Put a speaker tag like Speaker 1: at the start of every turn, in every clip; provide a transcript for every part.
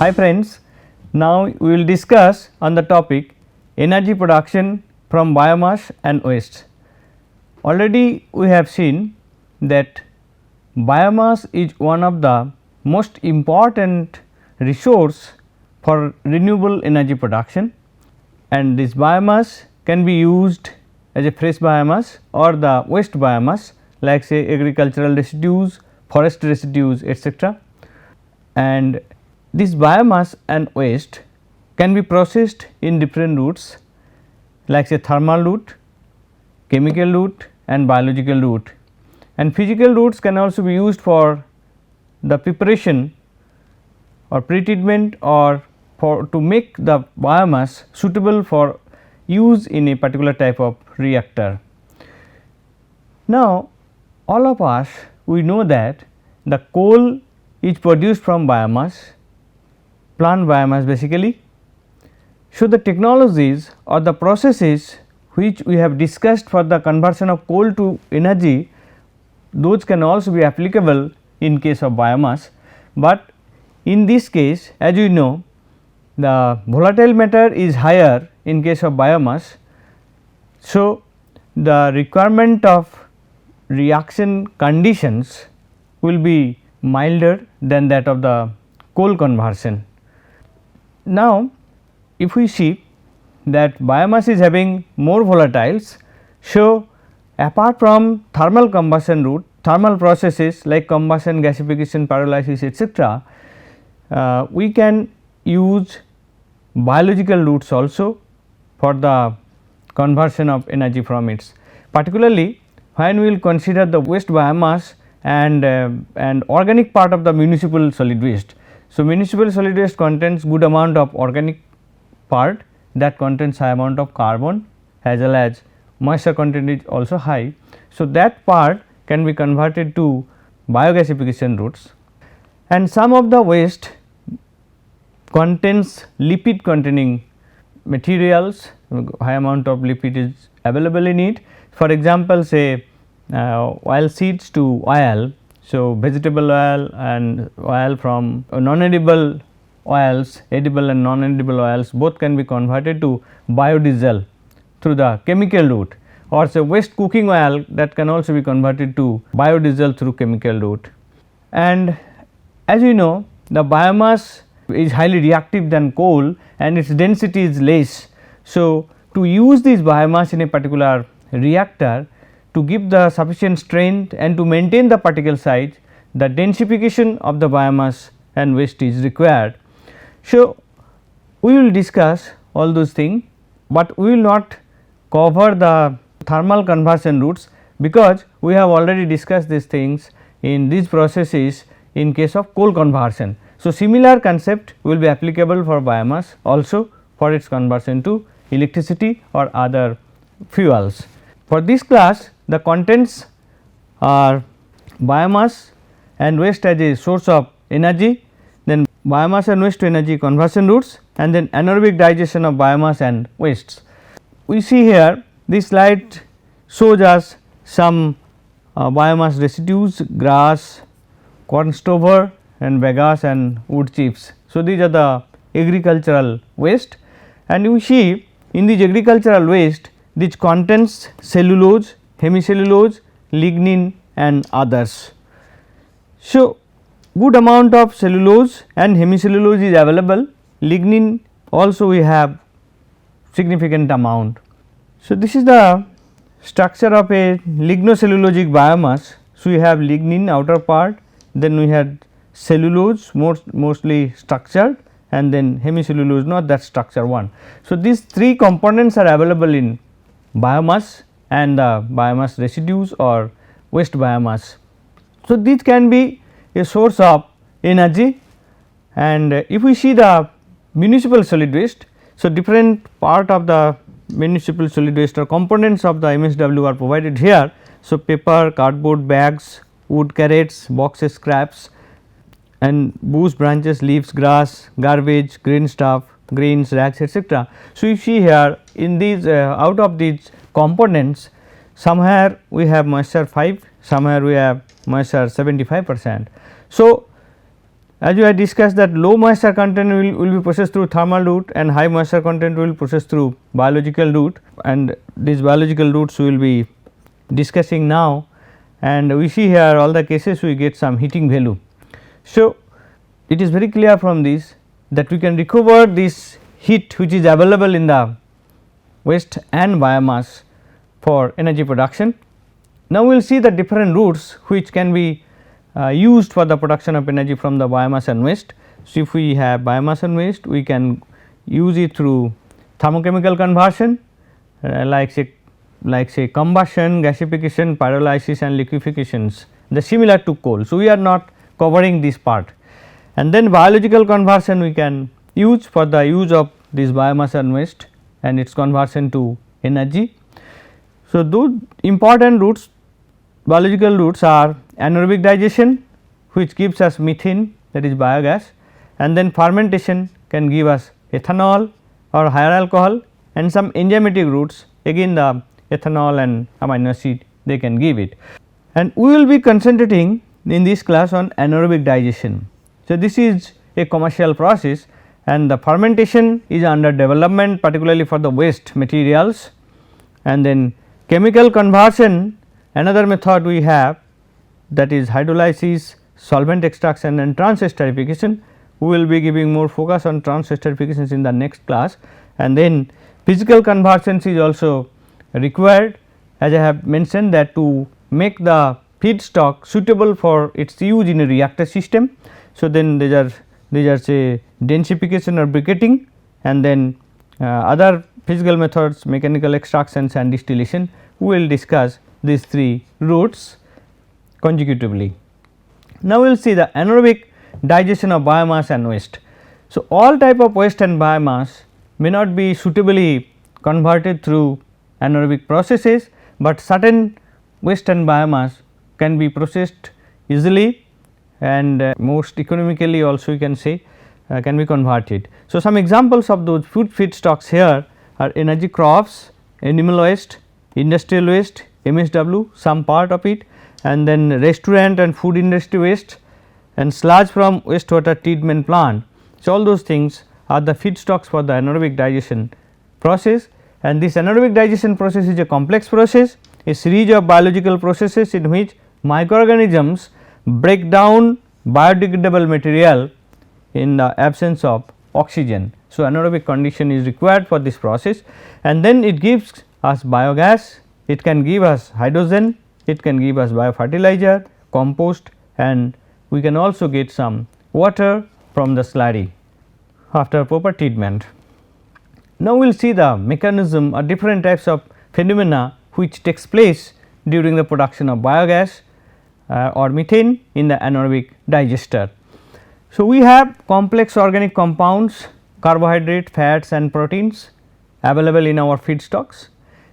Speaker 1: Hi friends, now we will discuss on the topic energy production from biomass and waste. Already we have seen that biomass is one of the most important resource for renewable energy production, and this biomass can be used as a fresh biomass or the waste biomass like say agricultural residues, forest residues etc. And this biomass and waste can be processed in different routes like say thermal route, chemical route and biological route, and physical routes can also be used for the preparation or pre-treatment or for to make the biomass suitable for use in a particular type of reactor. Now, all of us we know that the coal is produced from biomass, plant biomass basically. So, the technologies or the processes which we have discussed for the conversion of coal to energy, those can also be applicable in case of biomass, but in this case as you know the volatile matter is higher in case of biomass. So, the requirement of reaction conditions will be milder than that of the coal conversion. Now, if we see that biomass is having more volatiles, so apart from thermal combustion route, thermal processes like combustion, gasification, pyrolysis etc., we can use biological routes also for the conversion of energy from it, particularly when we will consider the waste biomass and organic part of the municipal solid waste. So, municipal solid waste contains good amount of organic part that contains high amount of carbon as well as moisture content is also high. So, that part can be converted to biogasification routes, and some of the waste contains lipid containing materials, high amount of lipid is available in it. For example, say oil seeds to oil. So, vegetable oil and oil from non-edible oils, edible and non-edible oils both can be converted to biodiesel through the chemical route, or say waste cooking oil that can also be converted to biodiesel through chemical route. And as you know the biomass is highly reactive than coal and its density is less. So, to use this biomass in a particular reactor to give the sufficient strength and to maintain the particle size, the densification of the biomass and waste is required. So, we will discuss all those things, but we will not cover the thermal conversion routes because we have already discussed these things in these processes in case of coal conversion. So, similar concept will be applicable for biomass also for its conversion to electricity or other fuels. For this class the contents are biomass and waste as a source of energy, then biomass and waste to energy conversion routes, and then anaerobic digestion of biomass and wastes. We see here this slide shows us some biomass residues, grass, corn stover and bagasse and wood chips. So, these are the agricultural waste, and we see in these agricultural waste which contains cellulose, hemicellulose, lignin and others. So, good amount of cellulose and hemicellulose is available, lignin also we have significant amount. So, this is the structure of a lignocellulosic biomass. So, we have lignin outer part, then we had cellulose mostly structured, and then hemicellulose not that structure one. So, these three components are available in biomass and the biomass residues or waste biomass. So, these can be a source of energy, and if we see the municipal solid waste. So, different part of the municipal solid waste or components of the MSW are provided here. So, paper, cardboard bags, wood carrots, boxes, scraps and bush branches, leaves, grass, garbage, green stuff, greens, rags etc. So, you see here in these out of these components, somewhere we have moisture 5, somewhere we have moisture 75%. So, as we had discussed that low moisture content will be processed through thermal route and high moisture content will processed through biological route, and these biological routes we will be discussing now, and we see here all the cases we get some heating value. So, it is very clear from this that we can recover this heat which is available in the waste and biomass for energy production. Now, we will see the different routes which can be used for the production of energy from the biomass and waste. So, if we have biomass and waste, we can use it through thermochemical conversion like say combustion, gasification, pyrolysis and liquefations, the similar to coal. So, we are not covering this part, and then biological conversion we can use for the use of this biomass and waste and its conversion to energy. So, those important routes, biological routes are anaerobic digestion which gives us methane, that is biogas, and then fermentation can give us ethanol or higher alcohol, and some enzymatic routes again the ethanol and amino acid they can give it. And we will be concentrating in this class on anaerobic digestion. So, this is a commercial process and the fermentation is under development particularly for the waste materials, and then chemical conversion another method we have, that is hydrolysis, solvent extraction and transesterification. We will be giving more focus on transesterifications in the next class, and then physical conversions is also required, as I have mentioned that to make the feedstock suitable for its use in a reactor system. So, then these are say densification or briquetting, and then other physical methods, mechanical extractions and distillation. We will discuss these three routes consecutively. Now, we will see the anaerobic digestion of biomass and waste. So, all type of waste and biomass may not be suitably converted through anaerobic processes, but certain waste and biomass can be processed easily and most economically also you can say can be converted. So, some examples of those food feedstocks here are energy crops, animal waste, industrial waste, MSW some part of it, and then restaurant and food industry waste and sludge from wastewater treatment plant. So, all those things are the feedstocks for the anaerobic digestion process, and this anaerobic digestion process is a complex process, a series of biological processes in which microorganisms break down biodegradable material in the absence of oxygen. So, anaerobic condition is required for this process, and then it gives us biogas, it can give us hydrogen, it can give us biofertilizer, compost, and we can also get some water from the slurry after proper treatment. Now, we will see the mechanism or different types of phenomena which takes place during the production of biogas or methane in the anaerobic digester. So, we have complex organic compounds, carbohydrate, fats and proteins available in our feedstocks.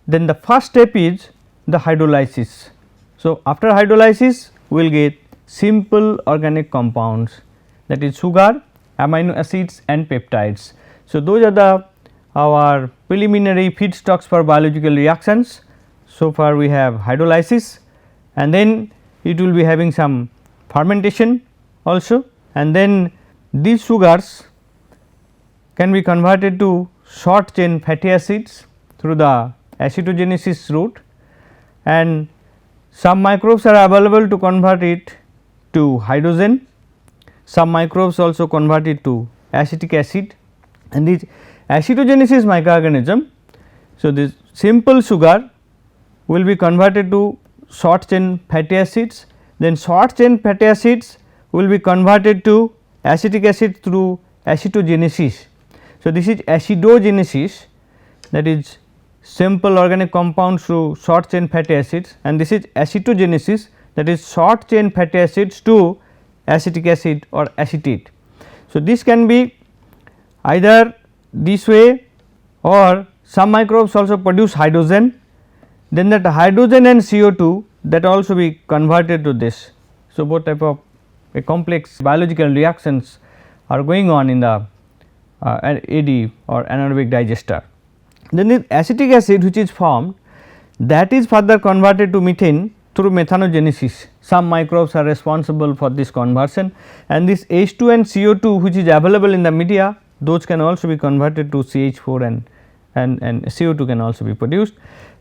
Speaker 1: Then the first step is the hydrolysis. So, after hydrolysis we will get simple organic compounds, that is sugar, amino acids and peptides. So, those are the our preliminary feedstocks for biological reactions. So far we have hydrolysis, and then it will be having some fermentation also, and then these sugars can be converted to short chain fatty acids through the acidogenesis route, and some microbes are available to convert it to hydrogen, some microbes also convert it to acetic acid, and this acidogenesis microorganism. So, this simple sugar will be converted to short chain fatty acids, then short chain fatty acids will be converted to acetic acid through acidogenesis. So, this is acidogenesis, that is simple organic compounds through short chain fatty acids, and this is acetogenesis, that is short chain fatty acids to acetic acid or acetate. So, this can be either this way, or some microbes also produce hydrogen, then that hydrogen and CO2 that also be converted to this. So, both type of a complex biological reactions are going on in the AD or anaerobic digester. Then the acetic acid which is formed, that is further converted to methane through methanogenesis. Some microbes are responsible for this conversion, and this H2 and CO2 which is available in the media, those can also be converted to CH4 and CO2 can also be produced,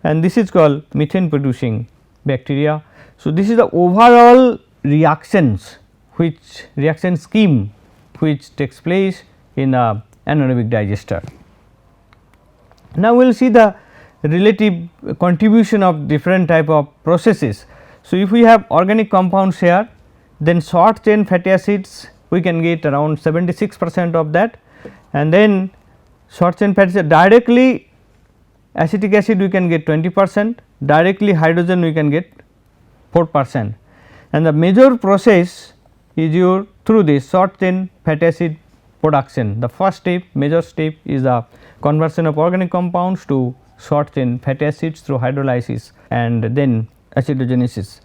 Speaker 1: and this is called methane producing bacteria. So, this is the overall reactions reaction scheme which takes place in a anaerobic digester. Now, we will see the relative contribution of different type of processes. So, if we have organic compounds here, then short chain fatty acids we can get around 76% of that, and then short chain fatty acid directly acetic acid we can get 20%, directly hydrogen we can get 4%, and the major process is your through this short chain fatty acid production. The first step, major step, is the conversion of organic compounds to short chain fatty acids through hydrolysis and then acidogenesis.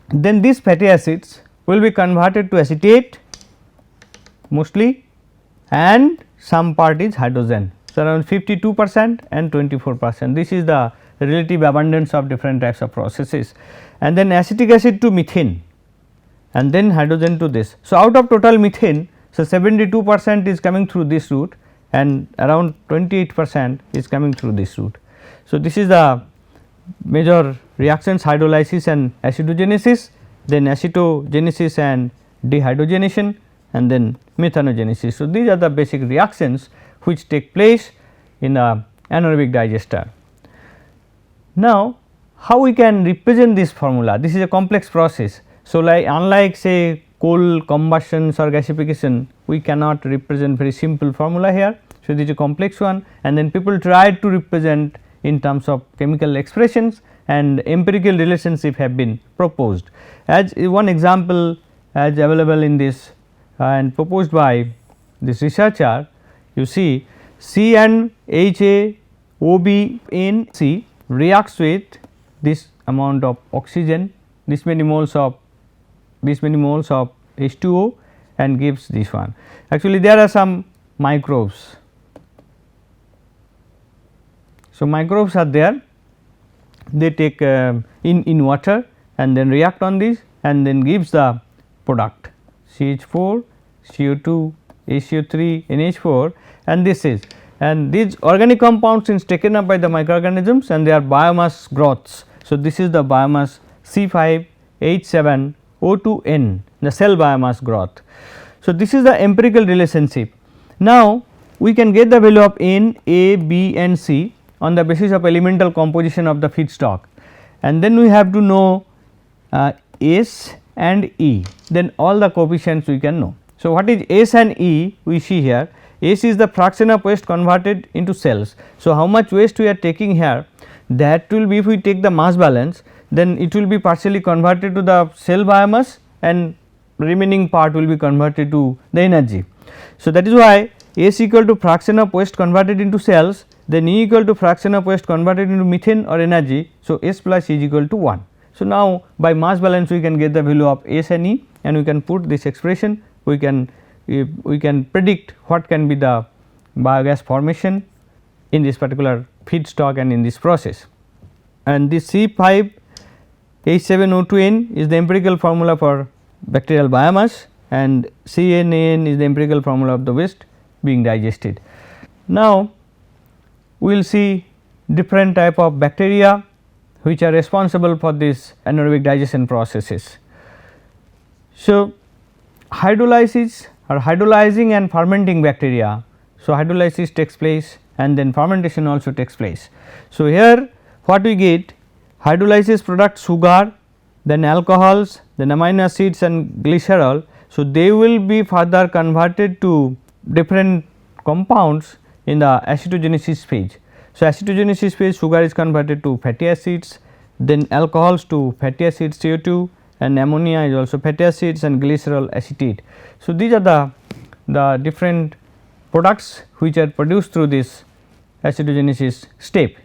Speaker 1: Then these fatty acids will be converted to acetate mostly, and some part is hydrogen. So, around 52% and 24%. This is the relative abundance of different types of processes, and then acetic acid to methane, and then hydrogen to this. So, out of total methane, so 72% is coming through this route and around 28% is coming through this route. So, this is the major reactions, hydrolysis and acidogenesis, then acetogenesis and dehydrogenation, and then methanogenesis. So, these are the basic reactions which take place in a anaerobic digester. Now, how we can represent this formula? This is a complex process. So, like unlike say coal combustions or gasification, we cannot represent very simple formula here. So, this is a complex one, and then people tried to represent in terms of chemical expressions, and empirical relationship have been proposed. As one example as available in this and proposed by this researcher, you see C and HAOBNC reacts with this amount of oxygen, this many moles of H2O, and gives this one. Actually, there are some microbes. So, microbes are there, they take in water and then react on this and then gives the product CH4, CO2, HCO3, NH4, and this is, and these organic compounds is taken up by the microorganisms and they are biomass growths. So, this is the biomass C5H7O2N, the cell biomass growth. So, this is the empirical relationship. Now, we can get the value of N, A, B and C on the basis of elemental composition of the feedstock, and then we have to know S and E, then all the coefficients we can know. So, what is S and E? We see here S is the fraction of waste converted into cells. So, how much waste we are taking here, that will be, if we take the mass balance, then it will be partially converted to the cell biomass and remaining part will be converted to the energy. So, that is why S equal to fraction of waste converted into cells, then E equal to fraction of waste converted into methane or energy. So, S plus E is equal to 1. So, now by mass balance we can get the value of S and E, and we can put this expression, we can predict what can be the biogas formation in this particular feedstock and in this process. And this C5H7O2N is the empirical formula for bacterial biomass, and CNAN is the empirical formula of the waste being digested. Now, we will see different type of bacteria which are responsible for this anaerobic digestion processes. So, hydrolysis or hydrolyzing and fermenting bacteria. So, hydrolysis takes place and then fermentation also takes place. So, here what we get, hydrolysis product sugar, then alcohols, then amino acids and glycerol. So, they will be further converted to different compounds in the acetogenesis phase. So, acetogenesis phase, sugar is converted to fatty acids, then alcohols to fatty acids CO2, and ammonia is also fatty acids and glycerol acetate. So, these are the different products which are produced through this acetogenesis step.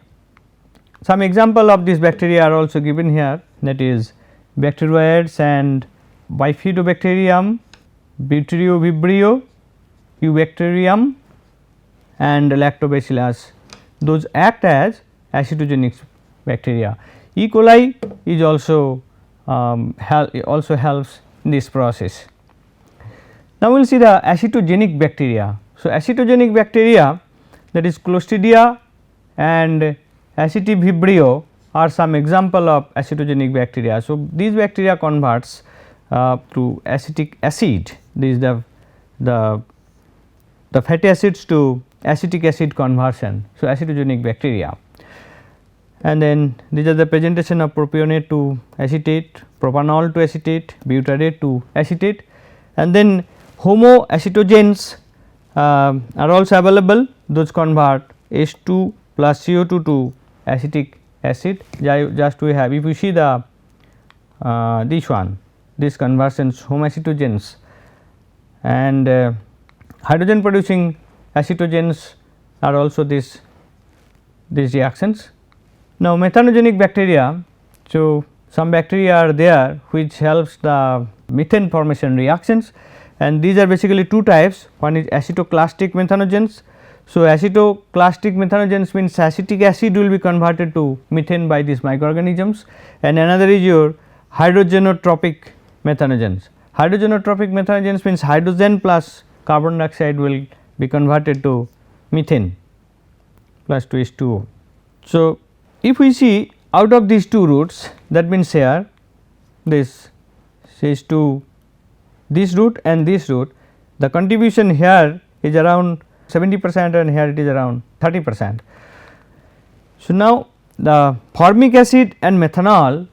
Speaker 1: Some example of these bacteria are also given here, that is bacteroids and Bifidobacterium, Butyriovibrio, Eubacterium and Lactobacillus. Those act as acetogenic bacteria. E. coli is also also helps in this process. Now, we will see the acetogenic bacteria. So, acetogenic bacteria, that is Clostridia and Acetivibrio are some example of acetogenic bacteria. So, these bacteria converts to acetic acid, this is the fatty acids to acetic acid conversion. So, acetogenic bacteria, and then these are the presentation of propionate to acetate, propanol to acetate, butyrate to acetate, and then homoacetogens are also available. Those convert H2 plus CO2 to acetic acid. Just we have, if you see the this one, this conversions homoacetogens, and hydrogen producing acetogens are also these reactions. Now, methanogenic bacteria, so some bacteria are there which helps the methane formation reactions, and these are basically two types. One is acetoclastic methanogens. So, acetoclastic methanogens means acetic acid will be converted to methane by these microorganisms, and another is your hydrogenotropic methanogens. Hydrogenotropic methanogens means hydrogen plus carbon dioxide will be converted to methane plus to H2O. So, if we see out of these two routes, that means here this says to this route and this route, the contribution here is around 70% and here it is around 30%. So, now the formic acid and methanol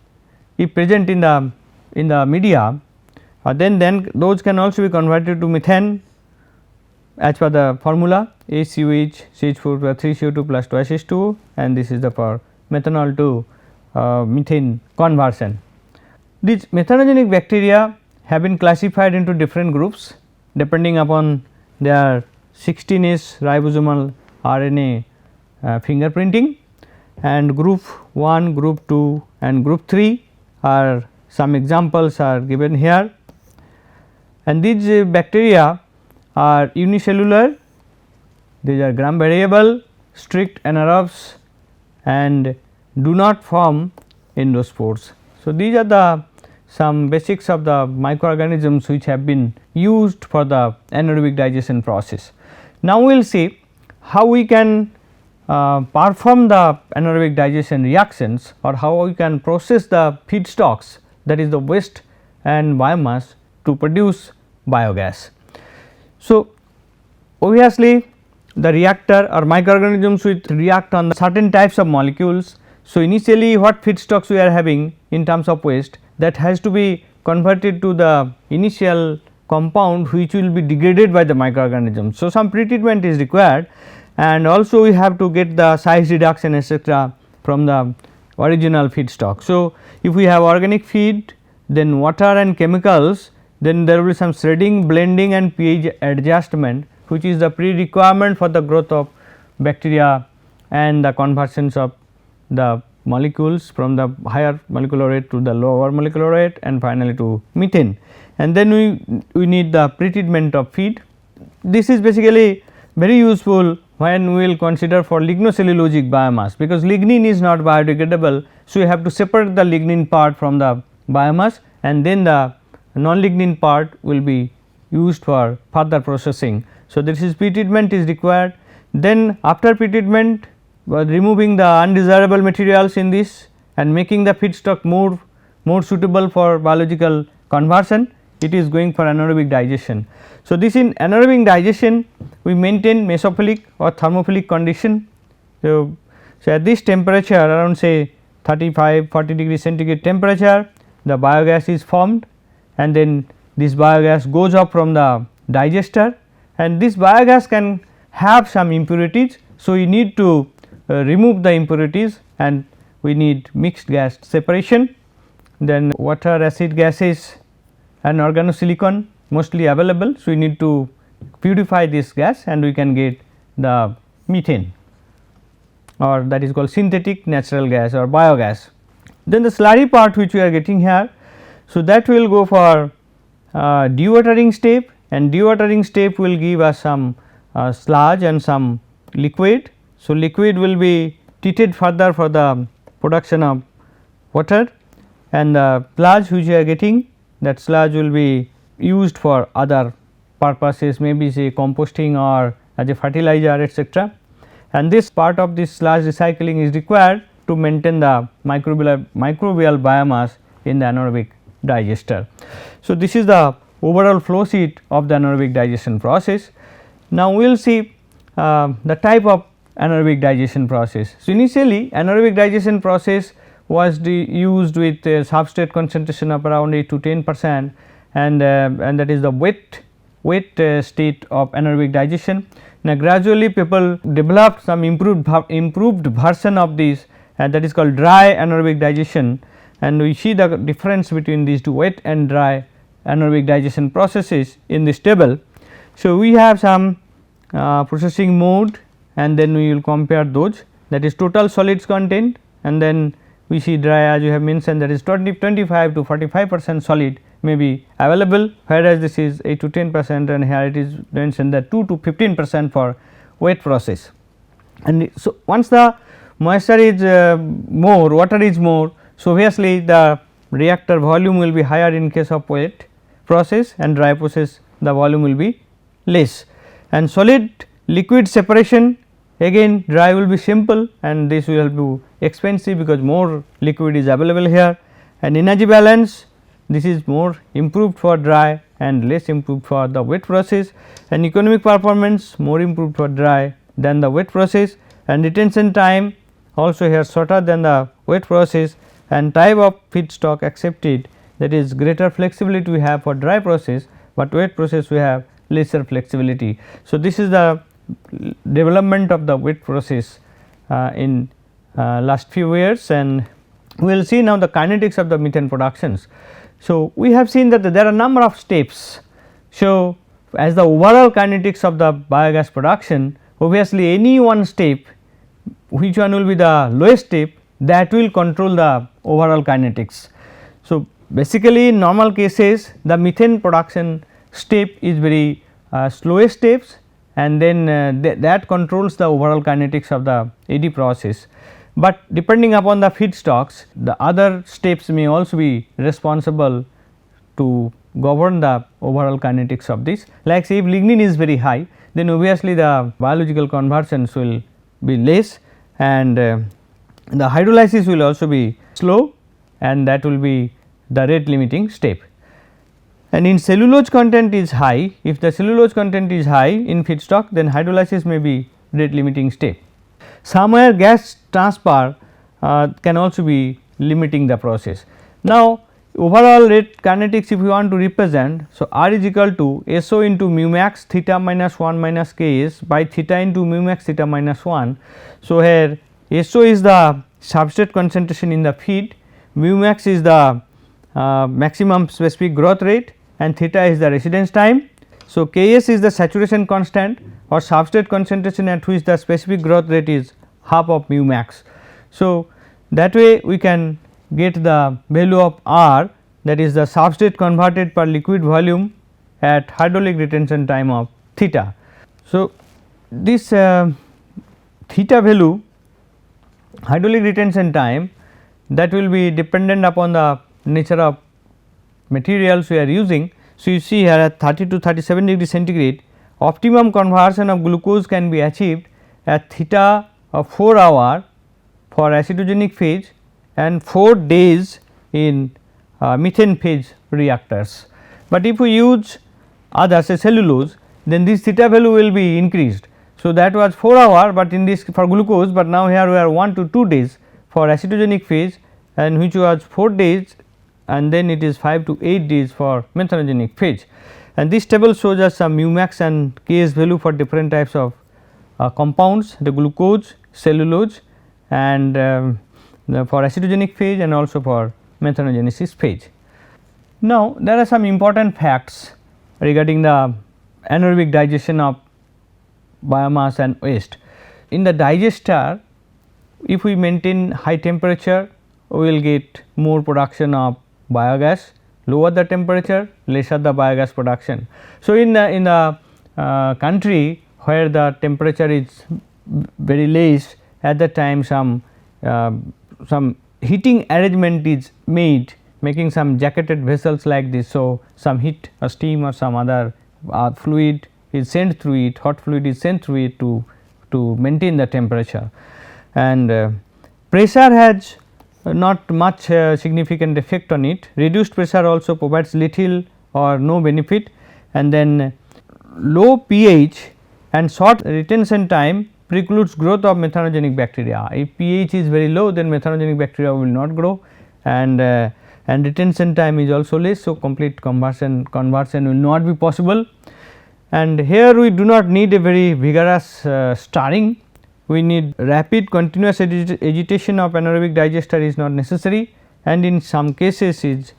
Speaker 1: if present in the media, then those can also be converted to methane as per the formula HCOH CH4 plus 3 CO2 plus twice H2O, and this is the for methanol to methane conversion. These methanogenic bacteria have been classified into different groups depending upon their 16S ribosomal RNA fingerprinting, and group 1, group 2 and group 3 are some examples are given here, and these bacteria are unicellular, these are gram variable, strict anaerobes and do not form endospores. So, these are the some basics of the microorganisms which have been used for the anaerobic digestion process. Now, we will see how we can perform the anaerobic digestion reactions, or how we can process the feedstocks, that is the waste and biomass to produce biogas. So, obviously, the reactor or microorganisms will react on certain types of molecules. So, initially what feedstocks we are having in terms of waste, that has to be converted to the initial compound which will be degraded by the microorganisms. So, some pretreatment is required, and also we have to get the size reduction etc. from the original feedstock. So, if we have organic feed, then water and chemicals, then there will be some shredding, blending and pH adjustment, which is the pre-requirement for the growth of bacteria and the conversions of the molecules from the higher molecular weight to the lower molecular weight and finally to methane. And then we need the pretreatment of feed. This is basically very useful when we will consider for lignocellulosic biomass, because lignin is not biodegradable. So, we have to separate the lignin part from the biomass, and then the non-lignin part will be used for further processing. So, this is pretreatment is required. Then after pretreatment, removing the undesirable materials in this and making the feedstock more suitable for biological conversion, it is going for anaerobic digestion. So, this in anaerobic digestion we maintain mesophilic or thermophilic condition. So, at this temperature around say 35-40 degree centigrade temperature, the biogas is formed, and then this biogas goes up from the digester, and this biogas can have some impurities. So, we need to remove the impurities, and we need mixed gas separation. Then water, acid gases and organosilicon mostly available. So, we need to purify this gas and we can get the methane, or that is called synthetic natural gas or biogas. Then the slurry part which we are getting here, so that will go for dewatering step, and dewatering step will give us some sludge and some liquid. So, liquid will be treated further for the production of water, and the sludge which we are getting, that sludge will be used for other purposes, maybe say composting or as a fertilizer, etc. And this part of this sludge recycling is required to maintain the microbial biomass in the anaerobic digester. So, this is the overall flow sheet of the anaerobic digestion process. Now, we will see the type of anaerobic digestion process. So, initially anaerobic digestion process was used with a substrate concentration of around 8 to 10%, and that is the wet state of anaerobic digestion. Now, gradually people developed some improved version of this, and that is called dry anaerobic digestion, and we see the difference between these two wet and dry anaerobic digestion processes in this table. So, we have some processing mode, and then we will compare those, that is total solids content, and then we see dry, as you have mentioned, that is 25 to 45% solid may be available, whereas this is 8 to 10%, and here it is mentioned that 2 to 15% for wet process. And so, once the moisture is more, water is more, so obviously the reactor volume will be higher in case of wet process, and dry process the volume will be less. And solid liquid separation, again dry will be simple, and this will be expensive because more liquid is available here. And energy balance, this is more improved for dry and less improved for the wet process, and economic performance more improved for dry than the wet process, and retention time also here shorter than the wet process, and type of feedstock accepted, that is greater flexibility we have for dry process, but wet process we have lesser flexibility. So, this is the development of the wet process in last few years, and we will see now the kinetics of the methane productions. So, we have seen that there are number of steps. So, as the overall kinetics of the biogas production, obviously any one step, which one will be the lowest step, that will control the overall kinetics. So, basically in normal cases the methane production step is very slowest steps, and then that controls the overall kinetics of the AD process. But depending upon the feedstocks, the other steps may also be responsible to govern the overall kinetics of this. Like say if lignin is very high, then obviously the biological conversions will be less, and the hydrolysis will also be slow, and that will be the rate limiting step. And in cellulose content is high, if the cellulose content is high in feedstock, then hydrolysis may be rate limiting step. Somewhere gas transfer can also be limiting the process. Now, overall rate kinetics if you want to represent, so R is equal to SO into mu max theta minus 1 minus Ks by theta into mu max theta minus 1. So, here SO is the substrate concentration in the feed, mu max is the maximum specific growth rate, and theta is the residence time. So, Ks is the saturation constant or substrate concentration at which the specific growth rate is half of mu max. So, that way we can get the value of R, that is the substrate converted per liquid volume at hydraulic retention time of theta. So, this theta value hydraulic retention time, that will be dependent upon the nature of materials we are using. So, you see here at 30 to 37 degree centigrade, optimum conversion of glucose can be achieved at theta of 4 hour for acidogenic phase and 4 days in methane phase reactors. But if we use other say cellulose, then this theta value will be increased. So, that was 4 hour, but in this for glucose, but now here we are 1 to 2 days for acidogenic phase, and which was 4 days, and then it is 5 to 8 days for methanogenic phase. And this table shows us some mu max and Ks value for different types of compounds, the glucose, cellulose, and for acidogenic phase and also for methanogenesis phase. Now, there are some important facts regarding the anaerobic digestion of biomass and waste. In the digester, if we maintain high temperature, we will get more production of biogas, lower the temperature, lesser the biogas production. So, in the country where the temperature is very less, at that time some heating arrangement is made making some jacketed vessels like this. So, some heat or steam or some other fluid is sent through it, hot fluid is sent through it to maintain the temperature, and pressure has not much significant effect on it. Reduced pressure also provides little or no benefit, and then low pH and short retention time precludes growth of methanogenic bacteria. If pH is very low, then methanogenic bacteria will not grow, and retention time is also less. So, complete conversion will not be possible, and here we do not need a very vigorous stirring. We need rapid continuous agitation of anaerobic digester is not necessary, and in some cases it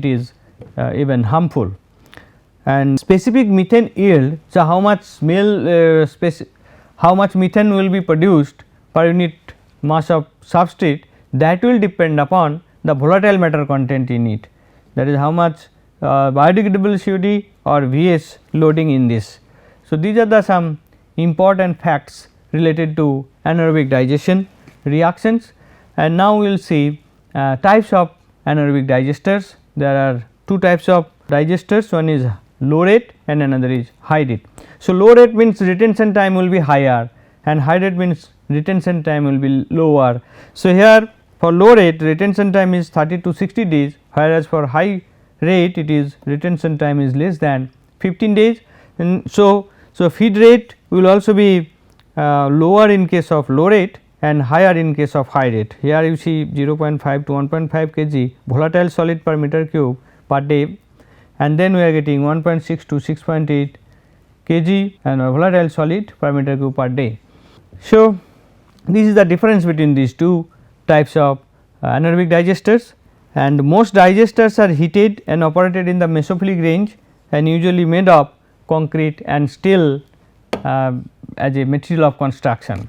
Speaker 1: is even harmful. And specific methane yield, so how much how much methane will be produced per unit mass of substrate, that will depend upon the volatile matter content in it, that is how much biodegradable COD or VS loading in this. So, these are the some important facts related to anaerobic digestion reactions, and now we will see types of anaerobic digesters. There are two types of digesters, one is low rate and another is high rate. So, low rate means retention time will be higher and high rate means retention time will be lower. So, here for low rate retention time is 30 to 60 days, whereas for high rate it is retention time is less than 15 days. And so, feed rate will also be lower in case of low rate and higher in case of high rate. Here you see 0.5 to 1.5 kg volatile solid per meter cube per day, and then we are getting 1.6 to 6.8 kg and volatile solid per meter cube per day. So, this is the difference between these two types of anaerobic digesters, and most digesters are heated and operated in the mesophilic range and usually made of concrete and steel as a material of construction.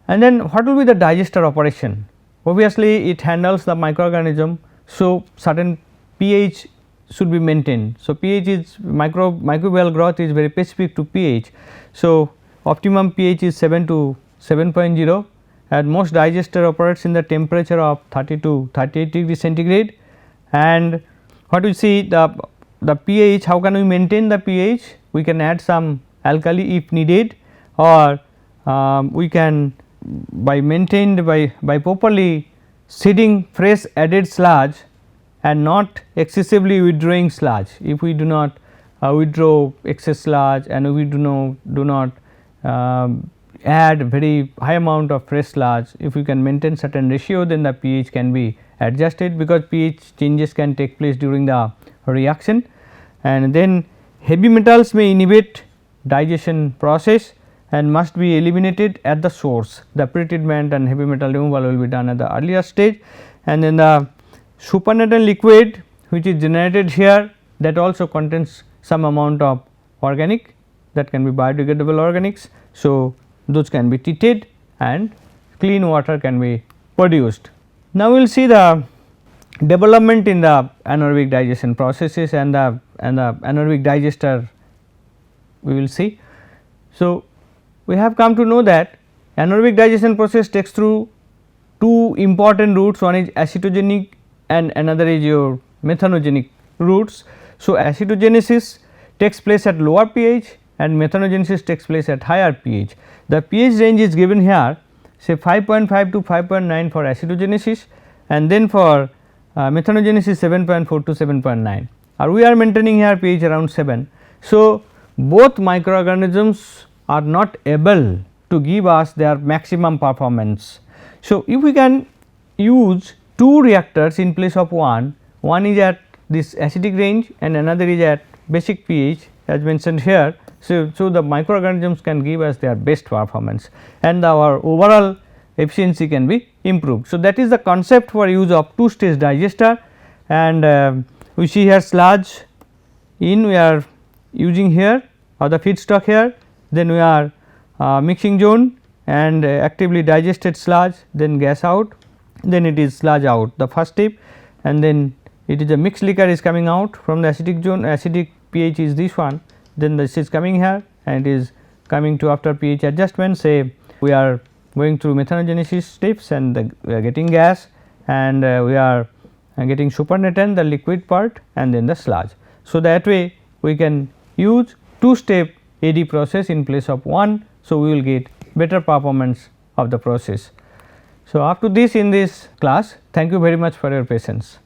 Speaker 1: And then what will be the digester operation? Obviously, it handles the microorganism. So, certain pH should be maintained. So, pH is microbial growth is very specific to pH. So, optimum pH is 7 to 7.0, and most digester operates in the temperature of 30 to 38 degree centigrade. And what we see the pH, how can we maintain the pH? We can add some alkali if needed, or we can by properly seeding fresh added sludge and not excessively withdrawing sludge. If we do not withdraw excess sludge and we do not add very high amount of fresh sludge, if we can maintain certain ratio, then the pH can be adjusted, because pH changes can take place during the reaction. And then heavy metals may inhibit digestion process and must be eliminated at the source. The pretreatment and heavy metal removal will be done at the earlier stage, and then the supernatant liquid which is generated here, that also contains some amount of organic, that can be biodegradable organics. So, those can be treated and clean water can be produced. Now, we will see the development in the anaerobic digestion processes and the anaerobic digester we will see. So, we have come to know that anaerobic digestion process takes through two important routes, one is acetogenic and another is your methanogenic routes. So, acetogenesis takes place at lower pH and methanogenesis takes place at higher pH. The pH range is given here, say 5.5 to 5.9 for acetogenesis, and then for methanogenesis 7.4 to 7.9, or we are maintaining here pH around 7. So, both microorganisms are not able to give us their maximum performance. So, if we can use two reactors in place of one is at this acidic range and another is at basic pH as mentioned here. So, the microorganisms can give us their best performance and our overall efficiency can be improved. So, that is the concept for use of two stage digester, and we see here sludge in we are using here, or the feedstock here, then we are mixing zone and actively digested sludge, then gas out, then it is sludge out the first step, and then it is a mixed liquor is coming out from the acidic zone, acidic pH is this one, then this is coming here and it is coming to after pH adjustment, say we are going through methanogenesis steps and we are getting gas, and we are and getting supernatant the liquid part and then the sludge. So, that way we can use 2-step AD process in place of one. So, we will get better performance of the process. So, up to this in this class, thank you very much for your patience.